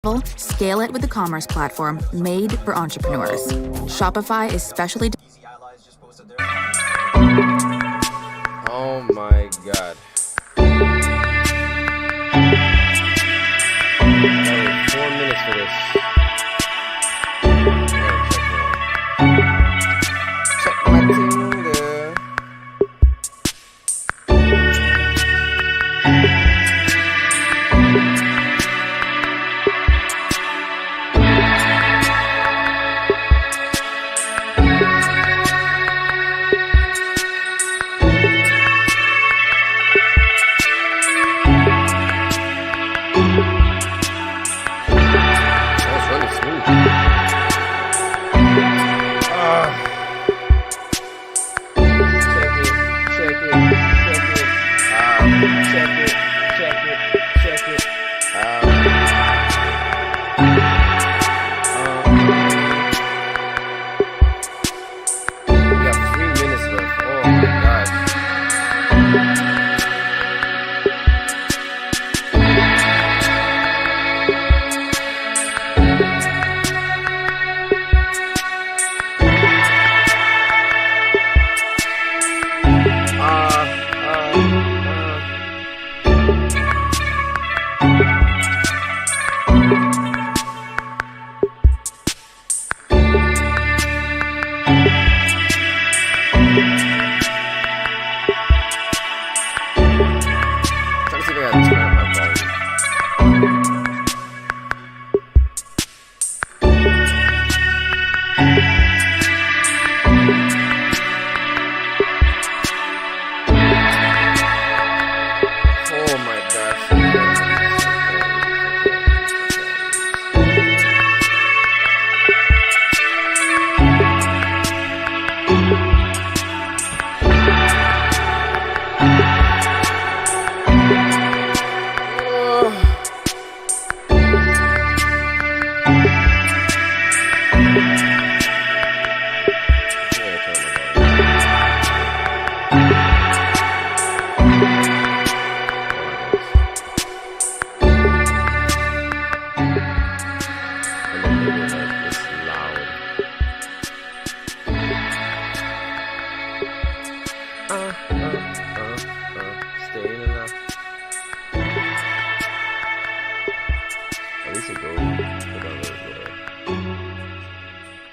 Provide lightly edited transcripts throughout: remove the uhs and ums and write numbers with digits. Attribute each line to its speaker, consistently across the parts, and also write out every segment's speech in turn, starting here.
Speaker 1: Scale it with the commerce platform made for entrepreneurs. Shopify is specially...
Speaker 2: Oh my god. That was 4 minutes for this. Check my Tinder.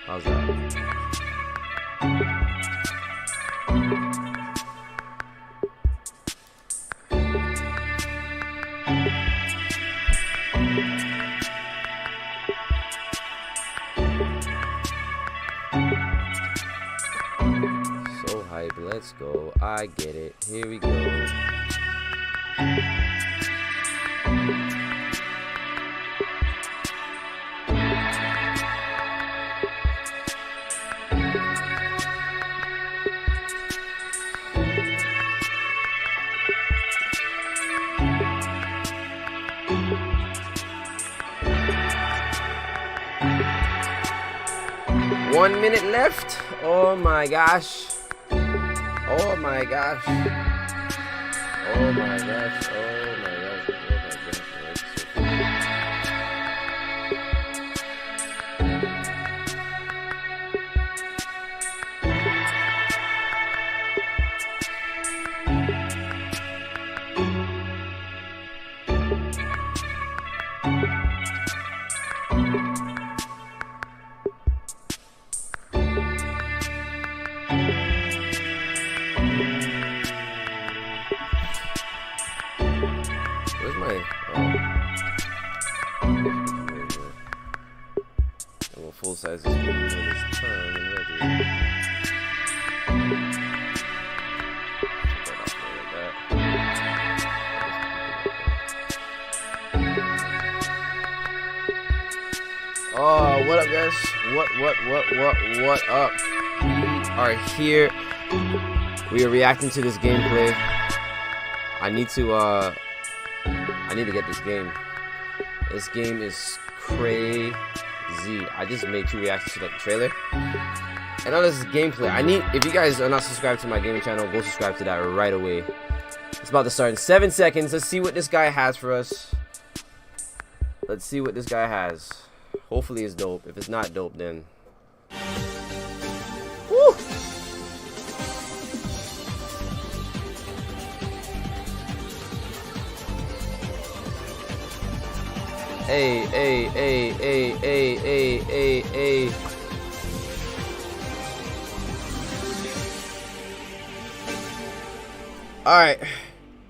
Speaker 2: How's that? So hype, let's go. I get it. Here we go. One minute left. Oh my gosh. Oh my gosh. Oh my gosh. Oh my gosh. Oh my full size screen when it's turned and ready. Oh, what up, guys? What up? We are here. We are reacting to this gameplay. I need to get this game. This game is crazy. I just made 2 reactions to the trailer. And now this is gameplay. If you guys are not subscribed to my gaming channel, go subscribe to that right away. It's about to start in 7 seconds. Let's see what this guy has for us. Let's see what this guy has. Hopefully it's dope. If it's not dope, then... Woo! Hey, hey, hey, hey, hey, hey, hey, hey. Alright.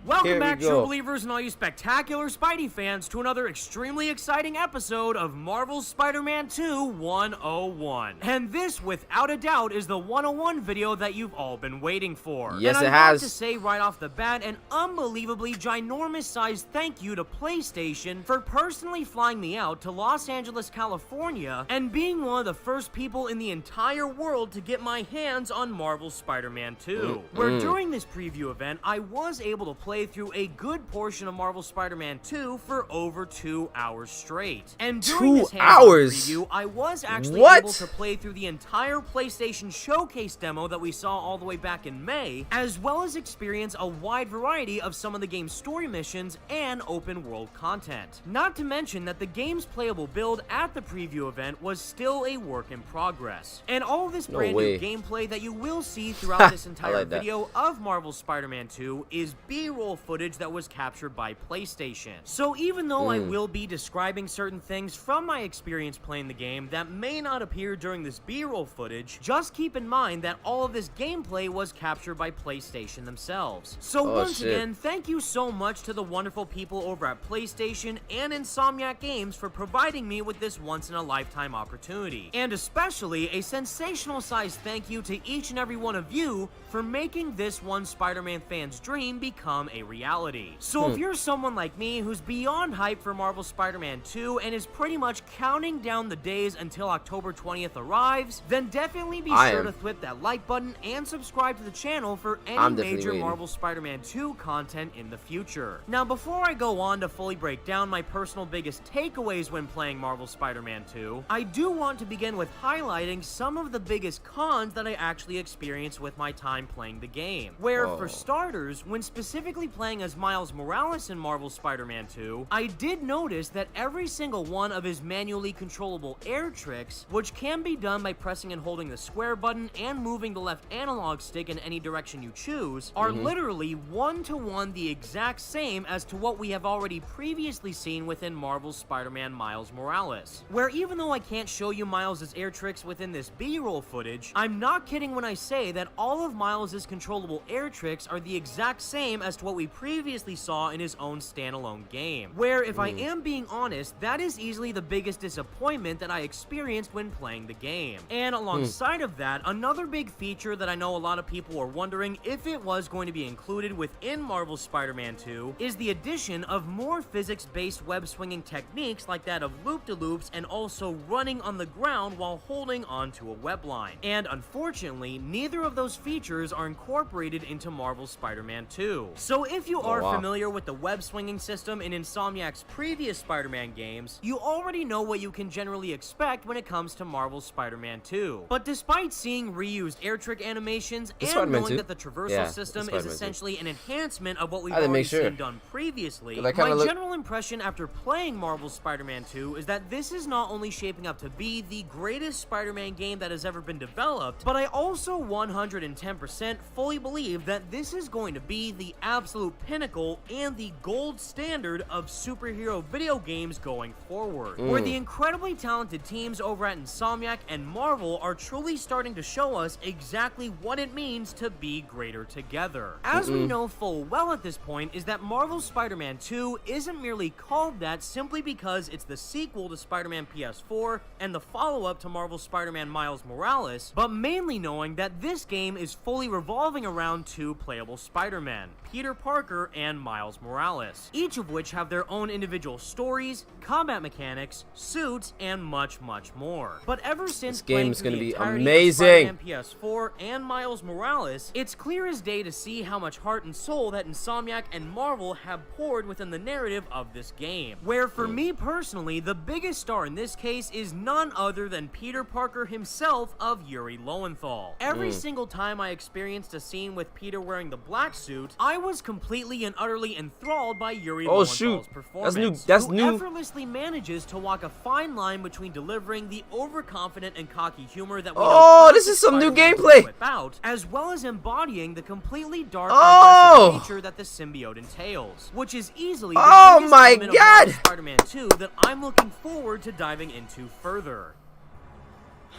Speaker 3: Welcome back, true believers and all you spectacular Spidey fans, to another extremely exciting episode of Marvel's Spider-Man 2 101. And this, without a doubt, is the 101 video that you've all been waiting for.
Speaker 2: Yes,
Speaker 3: and
Speaker 2: it
Speaker 3: I
Speaker 2: has.
Speaker 3: want to say right off the bat an unbelievably ginormous-sized thank you to PlayStation for personally flying me out to Los Angeles, California, and being one of the first people in the entire world to get my hands on Marvel's Spider-Man 2. Where during this preview event, I was able to play through a good portion of Marvel Spider-Man 2 for over 2 hours straight. And during this hands-on preview, I was actually able to play through the entire PlayStation Showcase demo that we saw all the way back in May, as well as experience a wide variety of some of the game's story missions and open world content. Not to mention that the game's playable build at the preview event was still a work in progress. And all of this brand new gameplay that you will see throughout this entire video of Marvel's Spider-Man 2 is B-roll footage that was captured by PlayStation. So even though I will be describing certain things from my experience playing the game that may not appear during this B-roll footage, just keep in mind that all of this gameplay was captured by PlayStation themselves. So once again, thank you so much to the wonderful people over at PlayStation and Insomniac Games for providing me with this once-in-a-lifetime opportunity. And especially a sensational-sized thank you to each and every one of you for making this one Spider-Man fan's dream become a reality. So if you're someone like me who's beyond hype for Marvel Spider-Man 2 and is pretty much counting down the days until October 20th arrives, then definitely be sure to hit that like button and subscribe to the channel for any major Marvel Spider-Man 2 content in the future. Now, before I go on to fully break down my personal biggest takeaways when playing Marvel Spider-Man 2, I do want to begin with highlighting some of the biggest cons that I actually experienced with my time playing the game. Where, for starters, when specifically playing as Miles Morales in Marvel Spider-Man 2, I did notice that every single one of his manually controllable air tricks, which can be done by pressing and holding the square button and moving the left analog stick in any direction you choose, are literally one-to-one the exact same as to what we have already previously seen within Marvel's Spider-Man Miles Morales. Where even though I can't show you Miles' air tricks within this B-roll footage, I'm not kidding when I say that all of Miles' controllable air tricks are the exact same as to what we previously saw in his own standalone game. Where, if I am being honest, that is easily the biggest disappointment that I experienced when playing the game. And alongside of that, another big feature that I know a lot of people are wondering if it was going to be included within Marvel's Spider-Man 2 is the addition of more physics-based web-swinging techniques like that of loop-de-loops and also running on the ground while holding onto a web line. And unfortunately, neither of those features are incorporated into Marvel's Spider-Man 2. So if you are familiar with the web-swinging system in Insomniac's previous Spider-Man games, you already know what you can generally expect when it comes to Marvel's Spider-Man 2. But despite seeing reused air trick animations and knowing that the traversal system is essentially an enhancement of what we've already seen done previously, my general impression after playing Marvel's Spider-Man 2 is that this is not only shaping up to be the greatest Spider-Man game that has ever been developed, but I also 110% fully believe that this is going to be the absolute pinnacle and the gold standard of superhero video games going forward, where the incredibly talented teams over at Insomniac and Marvel are truly starting to show us exactly what it means to be greater together. As we know full well at this point is that Marvel's Spider-Man 2 isn't merely called that simply because it's the sequel to Spider-Man PS4 and the follow-up to Marvel's Spider-Man Miles Morales, but mainly knowing that this game is fully revolving around two playable Spider-Men, Peter Parker and Miles Morales, each of which have their own individual stories, combat mechanics, suits, and much, much more. But ever since playing through the entirety of Spider-Man PS4 and Miles Morales, it's clear as day to see how much heart and soul that Insomniac and Marvel have poured within the narrative of this game. Where for me personally, the biggest star in this case is none other than Peter Parker himself of Yuri Lowenthal. Every single time I experienced a scene with Peter wearing the black suit, I was completely and utterly enthralled by Yuri
Speaker 2: Oh,
Speaker 3: Lowenthal's
Speaker 2: shoot.
Speaker 3: performance.
Speaker 2: That's
Speaker 3: who
Speaker 2: new.
Speaker 3: effortlessly manages to walk a fine line between delivering the overconfident and cocky humor that we
Speaker 2: Oh,
Speaker 3: know
Speaker 2: this is some new
Speaker 3: Spider-Man
Speaker 2: gameplay.
Speaker 3: whip out, as well as embodying the completely dark
Speaker 2: Oh.
Speaker 3: and aggressive nature that the symbiote entails, which is easily the
Speaker 2: Oh
Speaker 3: biggest
Speaker 2: my
Speaker 3: element of
Speaker 2: God.
Speaker 3: Marvel's Spider-Man 2 that I'm looking forward to diving into further.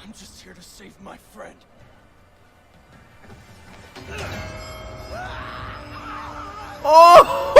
Speaker 4: I'm just here to save my friend.
Speaker 2: Oh!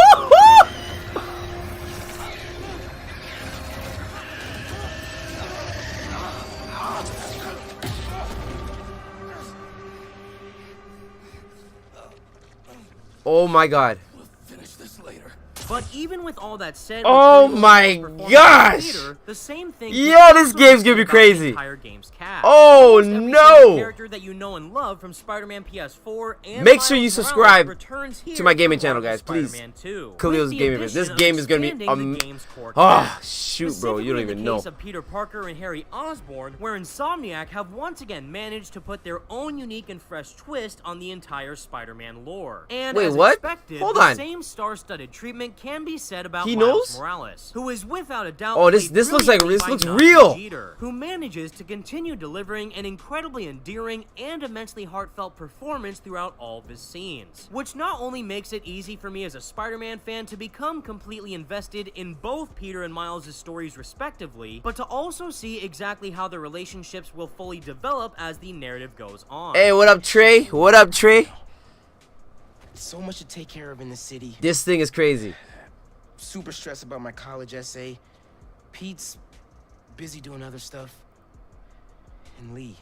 Speaker 2: Oh my God.
Speaker 4: We'll finish this later.
Speaker 3: But even with all that said,
Speaker 2: Oh
Speaker 3: with Yuri
Speaker 2: my
Speaker 3: Lowenthal's performance
Speaker 2: gosh.
Speaker 3: in theater, the same thing
Speaker 2: Yo,
Speaker 3: can
Speaker 2: this
Speaker 3: also
Speaker 2: game's
Speaker 3: be
Speaker 2: gonna be
Speaker 3: said about
Speaker 2: crazy.
Speaker 3: the entire game's cast.
Speaker 2: Oh,
Speaker 3: Almost every
Speaker 2: no.
Speaker 3: single character that you know and love from Spider-Man PS4 and
Speaker 2: Make sure you
Speaker 3: Miles
Speaker 2: subscribe
Speaker 3: Morales returns here
Speaker 2: to my gaming
Speaker 3: for
Speaker 2: channel,
Speaker 3: Marvel's
Speaker 2: guys, please.
Speaker 3: Spider-Man 2,
Speaker 2: Khalil's
Speaker 3: with the
Speaker 2: Gaming Vids. This
Speaker 3: addition of
Speaker 2: game is gonna be
Speaker 3: expanding the game's core
Speaker 2: oh
Speaker 3: cast.
Speaker 2: shoot, bro, you don't
Speaker 3: Specifically
Speaker 2: even
Speaker 3: in the
Speaker 2: know.
Speaker 3: case of Peter Parker and Harry Osborn, where Insomniac have once again managed to put their own unique and fresh twist on the entire Spider-Man lore. And
Speaker 2: Wait,
Speaker 3: as
Speaker 2: what?
Speaker 3: expected,
Speaker 2: Hold
Speaker 3: the
Speaker 2: on.
Speaker 3: same star-studded treatment can be said about
Speaker 2: He
Speaker 3: Miles
Speaker 2: knows?
Speaker 3: Morales, who is without a doubt
Speaker 2: Oh, this
Speaker 3: played
Speaker 2: looks like
Speaker 3: brilliantly
Speaker 2: this
Speaker 3: by
Speaker 2: looks
Speaker 3: Nazi
Speaker 2: real.
Speaker 3: Jeter, who manages to continue delivering an incredibly endearing and immensely heartfelt performance throughout all of his scenes, which not only makes it easy for me as a Spider-Man fan to become completely invested in both Peter and Miles' stories respectively, but to also see exactly how their relationships will fully develop as the narrative goes on.
Speaker 2: Hey, what up, Trey? What up, Trey?
Speaker 5: So much to take care of in the city.
Speaker 2: This thing is crazy.
Speaker 5: Super stressed about my college essay. Pete's busy doing other stuff. And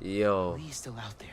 Speaker 2: Yo,
Speaker 5: Lee's still out there.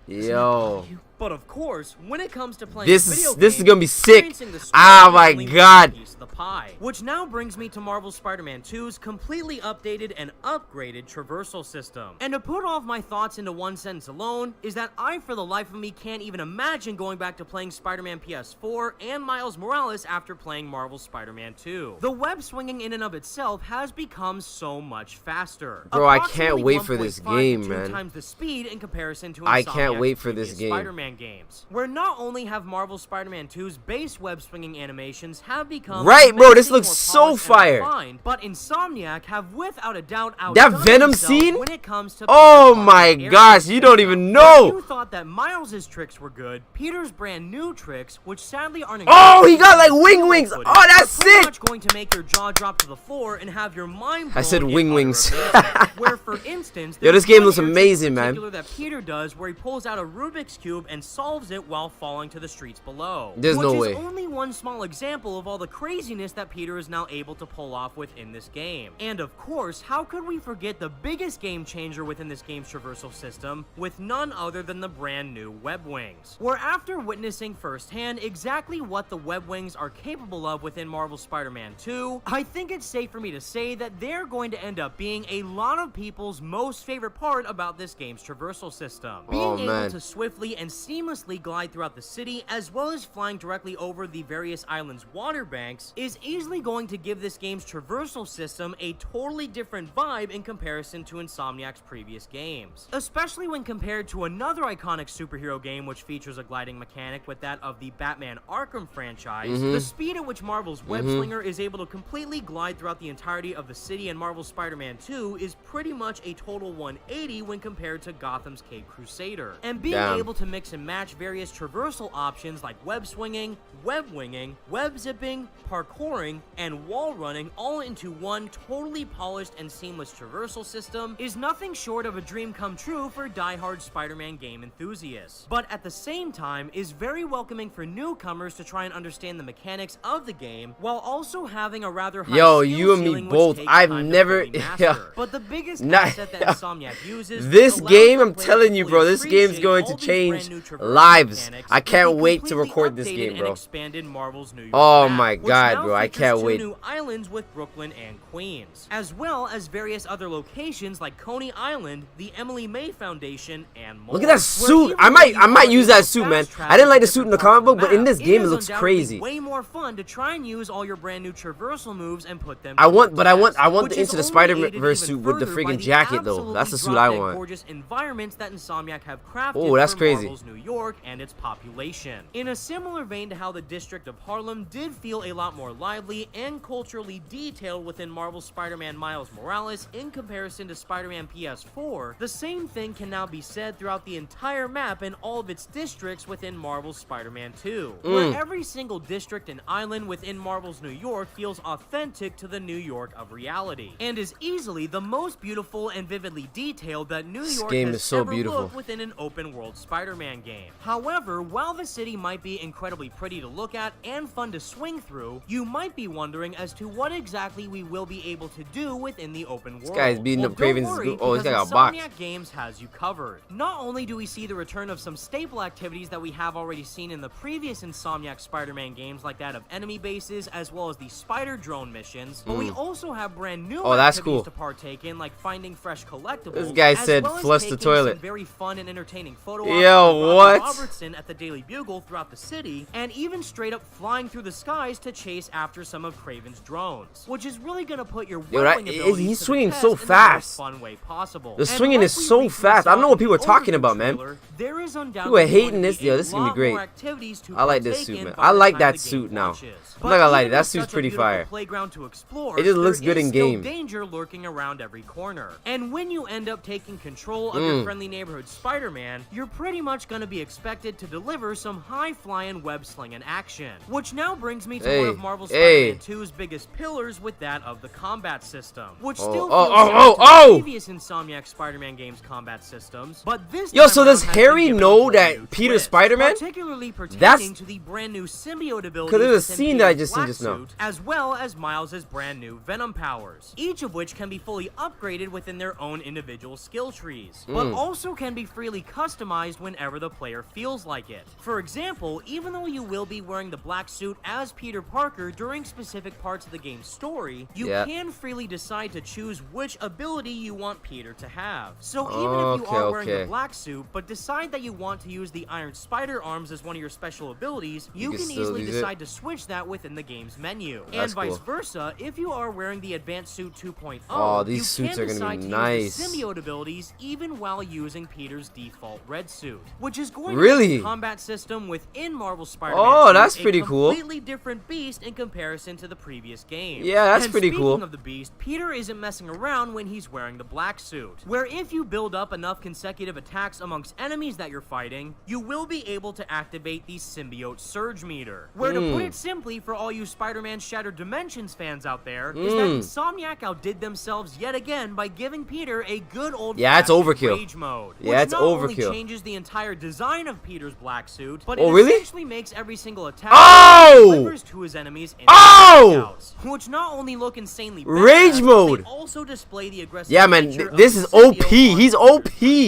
Speaker 2: yo.
Speaker 3: But of course, when it comes to playing
Speaker 2: This
Speaker 3: video
Speaker 2: is- this is
Speaker 3: games,
Speaker 2: gonna be sick.
Speaker 3: experiencing the story
Speaker 2: Ah,
Speaker 3: is
Speaker 2: my
Speaker 3: only one
Speaker 2: God.
Speaker 3: piece of the pie. Which now brings me to Marvel's Spider-Man 2's completely updated and upgraded traversal system. And to put all of my thoughts into one sentence alone, is that I for the life of me can't even imagine going back to playing Spider-Man PS4 and Miles Morales after playing Marvel's Spider-Man 2. The web swinging in and of itself has become so much faster.
Speaker 2: Bro, I can't
Speaker 3: Approximately
Speaker 2: wait for this
Speaker 3: 1.5 to
Speaker 2: game,
Speaker 3: 2
Speaker 2: man.
Speaker 3: times the speed in comparison to
Speaker 2: I can't
Speaker 3: Insomniac's
Speaker 2: wait for this
Speaker 3: previous
Speaker 2: game.
Speaker 3: Spider-Man games, where not only have Marvel Spider-Man 2's base web swinging animations have become
Speaker 2: Right, bro, this
Speaker 3: immensely
Speaker 2: looks
Speaker 3: more
Speaker 2: so
Speaker 3: polished and
Speaker 2: fire.
Speaker 3: refined, but Insomniac have without a doubt
Speaker 2: That
Speaker 3: outdone
Speaker 2: Venom
Speaker 3: themselves
Speaker 2: scene?
Speaker 3: when it comes to
Speaker 2: Oh
Speaker 3: Peter
Speaker 2: my
Speaker 3: Parker's
Speaker 2: gosh,
Speaker 3: air
Speaker 2: you don't
Speaker 3: system.
Speaker 2: even
Speaker 3: If
Speaker 2: know.
Speaker 3: you thought that Miles's tricks were good, Peter's brand new tricks, which sadly aren't
Speaker 2: Oh, he
Speaker 3: included
Speaker 2: got
Speaker 3: in
Speaker 2: like
Speaker 3: the
Speaker 2: wing
Speaker 3: video
Speaker 2: wings.
Speaker 3: footage,
Speaker 2: Oh, that's
Speaker 3: are pretty
Speaker 2: sick.
Speaker 3: much going to make your jaw drop to the floor and have your mind blown.
Speaker 2: I said
Speaker 3: in
Speaker 2: wing
Speaker 3: utter
Speaker 2: wings.
Speaker 3: amazement. Where, for instance,
Speaker 2: Yo, this
Speaker 3: there's
Speaker 2: game
Speaker 3: one
Speaker 2: looks
Speaker 3: air trick
Speaker 2: amazing,
Speaker 3: in
Speaker 2: man.
Speaker 3: particular that Peter does, where he pulls out a Rubik's Cube and solves it while falling to the streets below.
Speaker 2: There's no
Speaker 3: Which
Speaker 2: way.
Speaker 3: is only one small example of all the craziness that Peter is now able to pull off within this game. And of course, how could we forget the biggest game changer within this game's traversal system, with none other than the brand new web wings. Where after witnessing firsthand exactly what the web wings are capable of within Marvel's Spider-Man 2, I think it's safe for me to say that they're going to end up being a lot of people's most favorite part about this game's traversal system. Being
Speaker 2: Oh,
Speaker 3: able
Speaker 2: man.
Speaker 3: to swiftly and seamlessly glide throughout the city, as well as flying directly over the various islands' water banks, is easily going to give this game's traversal system a totally different vibe in comparison to Insomniac's previous games. Especially when compared to another iconic superhero game which features a gliding mechanic with that of the Batman Arkham franchise, the speed at which Marvel's Web Slinger is able to completely glide throughout the entirety of the city in Marvel's Spider-Man 2 is pretty much a total 180 when compared to Gotham's Caped Crusader. And being
Speaker 2: Damn.
Speaker 3: able to mix and match various traversal options like web swinging, web winging, web zipping, parkouring, and wall running all into one totally polished and seamless traversal system is nothing short of a dream come true for die-hard Spider-Man game enthusiasts. But at the same time is very welcoming for newcomers to try and understand the mechanics of the game while also having a rather high
Speaker 2: Yo,
Speaker 3: skill
Speaker 2: you and me
Speaker 3: ceiling which
Speaker 2: both.
Speaker 3: takes
Speaker 2: I've
Speaker 3: time to
Speaker 2: never-
Speaker 3: fully master.
Speaker 2: yeah.
Speaker 3: But the biggest
Speaker 2: Not-
Speaker 3: asset that Insomniac uses
Speaker 2: This
Speaker 3: allows
Speaker 2: game,
Speaker 3: the
Speaker 2: I'm
Speaker 3: player
Speaker 2: telling
Speaker 3: to
Speaker 2: you,
Speaker 3: fully
Speaker 2: bro, this game's
Speaker 3: appreciate
Speaker 2: going
Speaker 3: all
Speaker 2: to
Speaker 3: these
Speaker 2: change
Speaker 3: brand new traversal
Speaker 2: lives.
Speaker 3: mechanics
Speaker 2: I
Speaker 3: with
Speaker 2: can't
Speaker 3: the
Speaker 2: wait to
Speaker 3: completely
Speaker 2: record this
Speaker 3: updated
Speaker 2: game,
Speaker 3: and
Speaker 2: bro.
Speaker 3: expanded Marvel's New York
Speaker 2: Oh
Speaker 3: map,
Speaker 2: my
Speaker 3: which
Speaker 2: God,
Speaker 3: now
Speaker 2: bro, I
Speaker 3: features
Speaker 2: can't
Speaker 3: two
Speaker 2: wait.
Speaker 3: new islands with Brooklyn and Queens, as well as various other locations like Coney Island, the Emily May Foundation, and more.
Speaker 2: Look at that
Speaker 3: Where
Speaker 2: suit.
Speaker 3: even
Speaker 2: I
Speaker 3: though
Speaker 2: might
Speaker 3: you are
Speaker 2: use
Speaker 3: able
Speaker 2: that
Speaker 3: to
Speaker 2: suit, man.
Speaker 3: fast
Speaker 2: I
Speaker 3: travel
Speaker 2: didn't like
Speaker 3: to
Speaker 2: the suit in the
Speaker 3: different parts
Speaker 2: comic
Speaker 3: of
Speaker 2: book, but in
Speaker 3: map,
Speaker 2: this game, it
Speaker 3: is
Speaker 2: looks
Speaker 3: undoubtedly
Speaker 2: crazy.
Speaker 3: way more fun to try and use all your brand new traversal moves and put them.
Speaker 2: I want the
Speaker 3: which
Speaker 2: Into
Speaker 3: is
Speaker 2: the
Speaker 3: only
Speaker 2: Spider-Verse
Speaker 3: aided even
Speaker 2: suit with the
Speaker 3: further by
Speaker 2: freaking
Speaker 3: the
Speaker 2: jacket, though. That's the
Speaker 3: absolutely
Speaker 2: suit I
Speaker 3: drop-dead
Speaker 2: want.
Speaker 3: gorgeous environments that Insomniac have crafted crafted
Speaker 2: that's
Speaker 3: for
Speaker 2: crazy.
Speaker 3: Marvel's New York and its population. In a similar vein to how the District of Harlem did feel a lot more lively and culturally detailed within Marvel's Spider-Man Miles Morales in comparison to Spider-Man PS4, the same thing can now be said throughout the entire map and all of its districts within Marvel's Spider-Man 2, where every single district and island within Marvel's New York feels authentic to the New York of reality, and is easily the most beautiful and vividly detailed that New York
Speaker 2: game
Speaker 3: has
Speaker 2: is so
Speaker 3: ever
Speaker 2: beautiful.
Speaker 3: looked within an open-world Spider-Man game. However, while the city might be incredibly pretty to look at and fun to swing through, you might be wondering as to what exactly we will be able to do within the open world.
Speaker 2: This guy's beating up
Speaker 3: Don't
Speaker 2: Craven's.
Speaker 3: worry,
Speaker 2: Oh, this guy
Speaker 3: because
Speaker 2: got boxed.
Speaker 3: Insomniac Games has you covered. Not only do we see the return of some staple activities that we have already seen in the previous Insomniac Spider-Man games, like that of enemy bases as well as the spider drone missions, but we also have brand new
Speaker 2: that's
Speaker 3: activities
Speaker 2: cool.
Speaker 3: to partake in, like finding fresh collectibles.
Speaker 2: This guy
Speaker 3: as
Speaker 2: said
Speaker 3: well as
Speaker 2: flush the
Speaker 3: taking
Speaker 2: toilet.
Speaker 3: some very fun and entertaining photo
Speaker 2: Yo,
Speaker 3: ops with
Speaker 2: what?
Speaker 3: Robbie Robertson at the Daily Bugle throughout the city, and even straight up flying through the skies to chase after some of Kraven's drones, which is really gonna put your weaponning abilities
Speaker 2: he's
Speaker 3: to the
Speaker 2: swinging
Speaker 3: test
Speaker 2: so
Speaker 3: in the most
Speaker 2: fast.
Speaker 3: fun way possible.
Speaker 2: The
Speaker 3: And
Speaker 2: swinging
Speaker 3: like
Speaker 2: is
Speaker 3: we
Speaker 2: so
Speaker 3: briefly
Speaker 2: fast. I don't know
Speaker 3: saw
Speaker 2: what people
Speaker 3: in
Speaker 2: are
Speaker 3: the
Speaker 2: talking
Speaker 3: overview
Speaker 2: about, man.
Speaker 3: trailer, there is undoubtedly
Speaker 2: People are hating
Speaker 3: going to
Speaker 2: this.
Speaker 3: be
Speaker 2: Yo,
Speaker 3: a
Speaker 2: this is gonna be
Speaker 3: lot
Speaker 2: great.
Speaker 3: more activities to
Speaker 2: I like this
Speaker 3: partake
Speaker 2: suit,
Speaker 3: in
Speaker 2: man.
Speaker 3: by
Speaker 2: I
Speaker 3: the
Speaker 2: like
Speaker 3: time
Speaker 2: that
Speaker 3: the
Speaker 2: suit
Speaker 3: game
Speaker 2: now.
Speaker 3: launches.
Speaker 2: I'm not gonna lie to you,
Speaker 3: But
Speaker 2: that
Speaker 3: even
Speaker 2: suit's
Speaker 3: with such a
Speaker 2: pretty
Speaker 3: beautiful
Speaker 2: fire.
Speaker 3: playground to explore,
Speaker 2: It just looks
Speaker 3: there
Speaker 2: good
Speaker 3: is
Speaker 2: in
Speaker 3: still
Speaker 2: game.
Speaker 3: danger lurking around every corner. And when you end up taking control of your friendly neighborhood Spider-Man, you're pretty much going to be expected to deliver some high-flying web-slinging action. Which now brings me to one of Marvel Spider-Man 2's biggest pillars with that of the combat system, which still feels similar to the previous Insomniac Spider-Man games combat systems, but this
Speaker 2: Yo,
Speaker 3: time
Speaker 2: so
Speaker 3: around
Speaker 2: does
Speaker 3: has
Speaker 2: Harry
Speaker 3: been given
Speaker 2: know
Speaker 3: a brand
Speaker 2: that
Speaker 3: new
Speaker 2: Peter's
Speaker 3: twist,
Speaker 2: Spider-Man?
Speaker 3: particularly pertaining
Speaker 2: That's-
Speaker 3: to the brand new symbiote abilities
Speaker 2: 'Cause there's a
Speaker 3: within
Speaker 2: scene that I
Speaker 3: Peter's
Speaker 2: just seen
Speaker 3: black
Speaker 2: just now.
Speaker 3: suit, as well as Miles's brand new Venom powers, each of which can be fully upgraded within their own individual skill trees, but also can be freely customized whenever the player feels like it. For example, even though you will be wearing the black suit as Peter Parker during specific parts of the game's story, you can freely decide to choose which ability you want Peter to have. So even if you are wearing the black suit, but decide that you want to use the Iron Spider arms as one of your special abilities, you can
Speaker 2: still
Speaker 3: easily
Speaker 2: use it.
Speaker 3: decide to switch that within the game's menu. And
Speaker 2: That's
Speaker 3: vice
Speaker 2: cool.
Speaker 3: versa, if you are wearing the Advanced Suit 2.0,
Speaker 2: Oh, these
Speaker 3: you
Speaker 2: suits
Speaker 3: can
Speaker 2: are gonna be
Speaker 3: decide to
Speaker 2: nice.
Speaker 3: use the symbiote abilities even while using Peter's default red suit, which is going to
Speaker 2: Really?
Speaker 3: make the combat system within Marvel Spider-Man
Speaker 2: Oh,
Speaker 3: 2
Speaker 2: that's
Speaker 3: a
Speaker 2: pretty cool.
Speaker 3: completely different beast in comparison to the previous game.
Speaker 2: Yeah, that's
Speaker 3: And
Speaker 2: pretty cool.
Speaker 3: Speaking of the beast, Peter isn't messing around when he's wearing the black suit, where if you build up enough consecutive attacks amongst enemies that you're fighting, you will be able to activate the symbiote surge meter. Where to put it simply, for all you Spider-Man Shattered Dimensions fans out there, is that Insomniac outdid themselves yet again by giving Peter a good old
Speaker 2: it's overkill.
Speaker 3: rage mode,
Speaker 2: Yeah,
Speaker 3: which
Speaker 2: it's
Speaker 3: not only
Speaker 2: overkill.
Speaker 3: changes the entire design of Peter's black suit, but
Speaker 2: Oh,
Speaker 3: it
Speaker 2: really?
Speaker 3: essentially makes every single attack
Speaker 2: Oh!
Speaker 3: delivers to his enemies in
Speaker 2: Oh!
Speaker 3: knockouts, which not only look insanely
Speaker 2: Rage
Speaker 3: badass,
Speaker 2: mode.
Speaker 3: they also display the aggressive
Speaker 2: Yeah, man,
Speaker 3: nature of
Speaker 2: this
Speaker 3: the
Speaker 2: is OP.
Speaker 3: symbiote
Speaker 2: He's
Speaker 3: on his
Speaker 2: OP.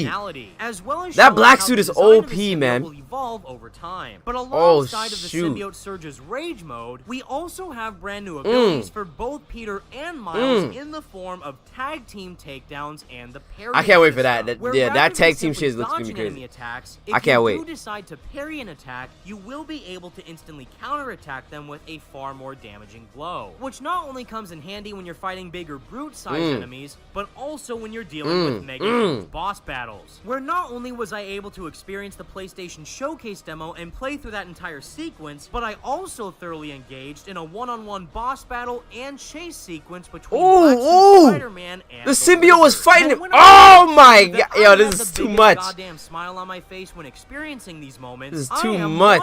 Speaker 3: personality, as well as
Speaker 2: That
Speaker 3: showing
Speaker 2: black
Speaker 3: how
Speaker 2: suit
Speaker 3: the
Speaker 2: is
Speaker 3: design of the
Speaker 2: OP,
Speaker 3: symbiote
Speaker 2: man.
Speaker 3: will evolve over time. But alongside of the
Speaker 2: shoot.
Speaker 3: symbiote surge's rage mode, we also have brand new abilities for both Peter and Miles in the form of tag team takedowns and the parry.
Speaker 2: I can't wait for that.
Speaker 3: Where
Speaker 2: Yeah,
Speaker 3: rather
Speaker 2: that
Speaker 3: than
Speaker 2: tag team
Speaker 3: simply
Speaker 2: shit looks gonna be
Speaker 3: dodging
Speaker 2: crazy.
Speaker 3: enemy attacks,
Speaker 2: I can't
Speaker 3: if
Speaker 2: wait.
Speaker 3: you decide to parry an attack, you will be able to instantly counterattack them with a far more damaging blow, which not only comes in handy when you're fighting bigger brute-sized enemies, but also when you're dealing with mega huge boss battles, where not only was I able to experience the PlayStation Showcase demo and play through that entire sequence, but I also thoroughly engaged in a one-on-one boss battle and chase sequence between Black Suit Spider-Man and
Speaker 2: The symbiote was
Speaker 3: Lizard.
Speaker 2: fighting
Speaker 3: And
Speaker 2: him.
Speaker 3: when I
Speaker 2: Oh my
Speaker 3: that
Speaker 2: god. Yo,
Speaker 3: I
Speaker 2: this
Speaker 3: had
Speaker 2: is
Speaker 3: the
Speaker 2: too
Speaker 3: biggest
Speaker 2: much.
Speaker 3: goddamn smile on my face when experiencing these moments.
Speaker 2: This is
Speaker 3: I
Speaker 2: too
Speaker 3: am
Speaker 2: much.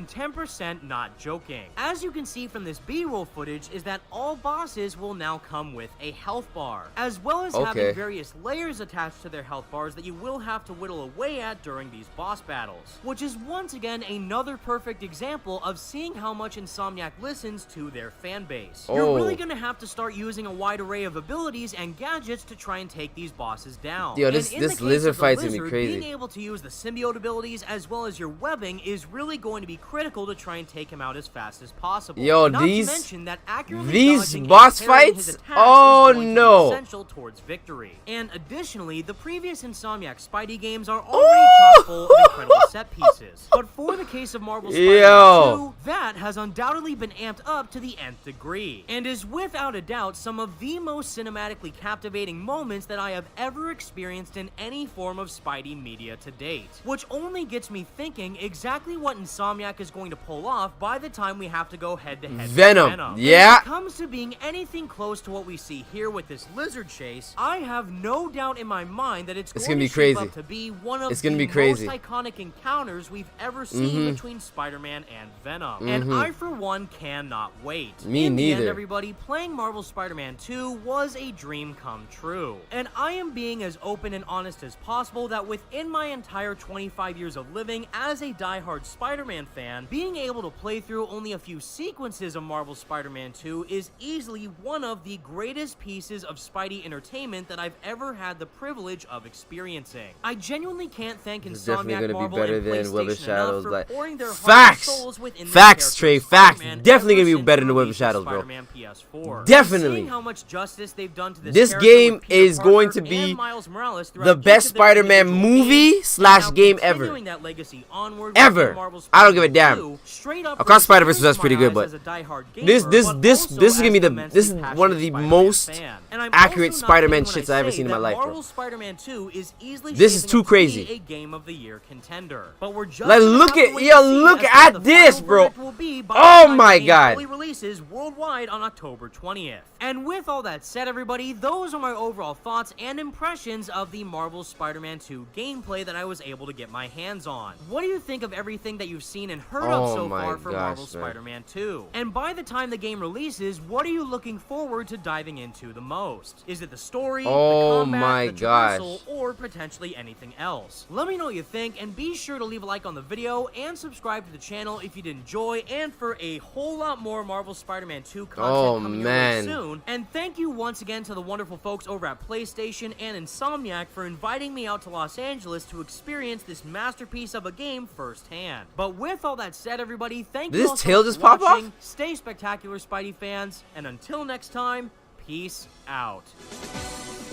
Speaker 3: 110% not joking. As you can see from this B-roll footage, is that all bosses will now come with a health bar, as well as
Speaker 2: Okay.
Speaker 3: having various layers attached to their health bars that you will have to whittle away at during these boss battles, which is once again another perfect example of seeing how much Insomniac listens to their fan base. You're really gonna have to start using a wide array of abilities and gadgets to try and take these bosses down.
Speaker 2: Yo,
Speaker 3: And
Speaker 2: this
Speaker 3: in the case
Speaker 2: lizard
Speaker 3: of the
Speaker 2: fight's gonna be
Speaker 3: lizard,
Speaker 2: crazy.
Speaker 3: being able to use the symbiote abilities as well as your webbing is really going to be critical to try and take him out as fast as possible.
Speaker 2: Yo,
Speaker 3: Not
Speaker 2: these-
Speaker 3: to mention that accurately
Speaker 2: these
Speaker 3: dodging and
Speaker 2: boss
Speaker 3: parrying his
Speaker 2: fights?
Speaker 3: attacks
Speaker 2: Oh,
Speaker 3: is going to be
Speaker 2: no.
Speaker 3: essential towards victory. And additionally, the previous Insomniac Spidey games are already chock full of incredible set pieces. pieces. But for the case of Marvel Spider-Man
Speaker 2: Yo.
Speaker 3: 2, that has undoubtedly been amped up to the nth degree, and is without a doubt some of the most cinematically captivating moments that I have ever experienced in any form of Spidey media to date. Which only gets me thinking exactly what Insomniac is going to pull off by the time we have to go head-to-head with
Speaker 2: Venom.
Speaker 3: And
Speaker 2: Yeah.
Speaker 3: if it comes to being anything close to what we see here with this lizard chase, I have no doubt in my mind that it's
Speaker 2: It's
Speaker 3: going
Speaker 2: gonna
Speaker 3: to
Speaker 2: be
Speaker 3: shape
Speaker 2: crazy.
Speaker 3: up to be one of
Speaker 2: It's gonna
Speaker 3: the
Speaker 2: be crazy.
Speaker 3: most iconic encounters we've ever seen between Spider-Man and Venom. And I, for one, cannot wait.
Speaker 2: Me
Speaker 3: in the
Speaker 2: neither.
Speaker 3: end, everybody, playing Marvel Spider-Man 2 was a dream come true. And I am being as open and honest as possible that within my entire 25 years of living as a diehard Spider-Man fan, being able to play through only a few sequences of Marvel Spider-Man 2 is easily one of the greatest pieces of Spidey entertainment that I've ever had the privilege of experiencing. I genuinely can't thank
Speaker 2: It's definitely
Speaker 3: Insomniac,
Speaker 2: gonna be
Speaker 3: Marvel,
Speaker 2: better
Speaker 3: and
Speaker 2: than Web of
Speaker 3: PlayStation
Speaker 2: Shadows,
Speaker 3: enough for
Speaker 2: like
Speaker 3: pouring their hearts and
Speaker 2: facts,
Speaker 3: souls within this
Speaker 2: facts,
Speaker 3: character
Speaker 2: Trey,
Speaker 3: of
Speaker 2: facts.
Speaker 3: Spider-Man
Speaker 2: Definitely
Speaker 3: ever
Speaker 2: gonna be
Speaker 3: since
Speaker 2: better
Speaker 3: the
Speaker 2: than Web of
Speaker 3: release
Speaker 2: Shadows, bro.
Speaker 3: Spider-Man PS4.
Speaker 2: Definitely.
Speaker 3: Seeing how much justice they've done to
Speaker 2: This
Speaker 3: character
Speaker 2: game
Speaker 3: with Peter
Speaker 2: is going
Speaker 3: Parker
Speaker 2: to be
Speaker 3: and Miles Morales throughout
Speaker 2: the
Speaker 3: each
Speaker 2: best
Speaker 3: of their
Speaker 2: Spider-Man
Speaker 3: individual
Speaker 2: movie
Speaker 3: games,
Speaker 2: slash
Speaker 3: and now
Speaker 2: game ever.
Speaker 3: continuing that legacy onward
Speaker 2: Ever.
Speaker 3: with Marvel
Speaker 2: I don't give a
Speaker 3: Spider-Man
Speaker 2: damn.
Speaker 3: 2, straight up
Speaker 2: Across
Speaker 3: from
Speaker 2: Spider-Verse was
Speaker 3: experience
Speaker 2: pretty
Speaker 3: my
Speaker 2: good,
Speaker 3: eyes
Speaker 2: but
Speaker 3: as a diehard
Speaker 2: this
Speaker 3: gamer, but
Speaker 2: is
Speaker 3: also
Speaker 2: gonna be
Speaker 3: as an
Speaker 2: this is
Speaker 3: immensely
Speaker 2: one of the
Speaker 3: passionate
Speaker 2: most
Speaker 3: Spider-Man fan. And I'm
Speaker 2: accurate
Speaker 3: also not
Speaker 2: Spider-Man
Speaker 3: kidding when
Speaker 2: shits I've ever
Speaker 3: say
Speaker 2: seen in my
Speaker 3: that
Speaker 2: life, bro.
Speaker 3: Marvel Spider-Man 2 is easily
Speaker 2: This is
Speaker 3: shaping
Speaker 2: too
Speaker 3: up to
Speaker 2: crazy.
Speaker 3: be a Game of the Year contender. But we're just
Speaker 2: Like,
Speaker 3: gonna
Speaker 2: look
Speaker 3: have to
Speaker 2: at-
Speaker 3: wait
Speaker 2: yo,
Speaker 3: and see
Speaker 2: look
Speaker 3: as to
Speaker 2: at
Speaker 3: what the
Speaker 2: this,
Speaker 3: final
Speaker 2: bro.
Speaker 3: verdict will be by
Speaker 2: Oh
Speaker 3: the time
Speaker 2: my
Speaker 3: the game
Speaker 2: God.
Speaker 3: fully releases worldwide on October 20th. And with all that said, everybody, those are my overall thoughts and impressions of the Marvel Spider-Man 2 gameplay that I was able to get my hands on. What do you think of everything that you've seen and heard of
Speaker 2: Oh
Speaker 3: so
Speaker 2: my
Speaker 3: far for
Speaker 2: gosh,
Speaker 3: Marvel
Speaker 2: man.
Speaker 3: Spider-Man 2? And by the time the game releases, what are you looking forward to diving into the most? Is it the story,
Speaker 2: Oh
Speaker 3: the combat,
Speaker 2: my
Speaker 3: the
Speaker 2: gosh.
Speaker 3: traversal, or potentially anything else? Let me know what you think, and be sure to leave a like on the video and subscribe to the channel if you did enjoy, and for a whole lot more Marvel Spider-Man 2 content
Speaker 2: Oh,
Speaker 3: coming your
Speaker 2: man.
Speaker 3: way soon. And thank you once again to the wonderful folks over at PlayStation and Insomniac for inviting me out to Los Angeles to experience this masterpiece of a game firsthand. But with all that said, everybody, thank
Speaker 2: Did
Speaker 3: you
Speaker 2: this
Speaker 3: all so
Speaker 2: tail
Speaker 3: much
Speaker 2: just
Speaker 3: for
Speaker 2: pop off?
Speaker 3: watching. Stay spectacular, Spidey fans, and until next time, peace out.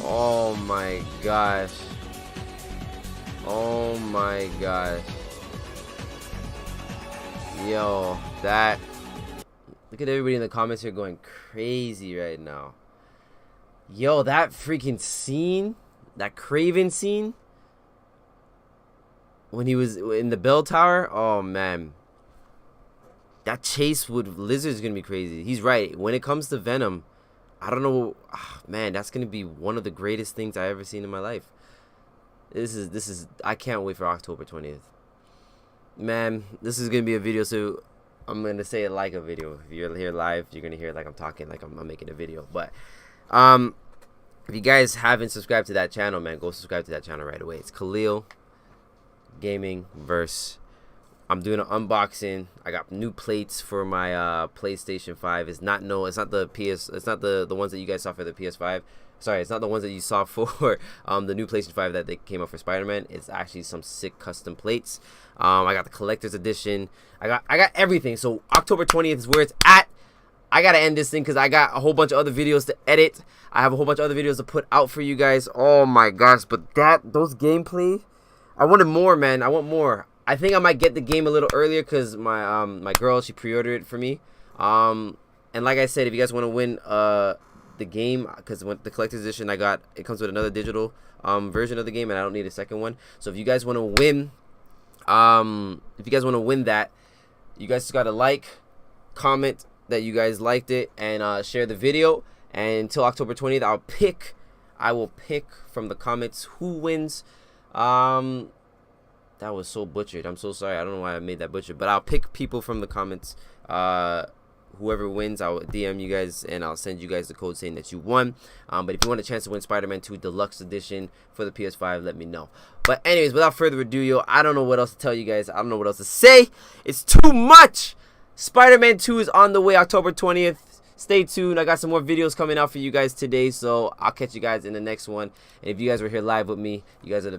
Speaker 2: Oh my gosh. Oh my gosh. Yo, that. Look at everybody in the comments here going crazy right now. Yo, that freaking scene, that Craven scene, when he was in the bell tower, oh man. That chase with Lizard's gonna be crazy. He's right. When it comes to Venom, I don't know, man, that's gonna be one of the greatest things I ever seen in my life. This is I can't wait for October 20th. Man, this is gonna be a video, so I'm gonna say it like a video. If you're here live, you're gonna hear it like I'm talking, like I'm making a video. But if you guys haven't subscribed to that channel, man, go subscribe to that channel right away. It's Khalil Gaming Verse. I'm doing an unboxing. I got new plates for my PlayStation 5. It's not the ones that you guys saw for the PS5. Sorry, it's not the ones that you saw for the new PlayStation 5 that they came out for Spider-Man. It's actually some sick custom plates. I got the collector's edition. I got everything. So October 20th is where it's at. I gotta end this thing because I got a whole bunch of other videos to edit. I have a whole bunch of other videos to put out for you guys. Oh my gosh, but those gameplay, I wanted more, man. I want more. I think I might get the game a little earlier because my girl, she pre-ordered it for me. And like I said, if you guys want to win the game, because when the collector's edition it comes with another digital version of the game, and I don't need a second one. So if you guys want to win, that, you guys just gotta like, comment that you guys liked it, and share the video. And until October 20th, I will pick from the comments who wins. That was so butchered. I'm so sorry. I don't know why I made that butchered, but I'll pick people from the comments. Whoever wins, I'll DM you guys, and I'll send you guys the code saying that you won. But if you want a chance to win Spider-Man 2 Deluxe Edition for the PS5, let me know. But anyways, without further ado, yo, I don't know what else to tell you guys. I don't know what else to say. It's too much. Spider-Man 2 is on the way, October 20th. Stay tuned. I got some more videos coming out for you guys today, so I'll catch you guys in the next one. And if you guys were here live with me, you guys are the best.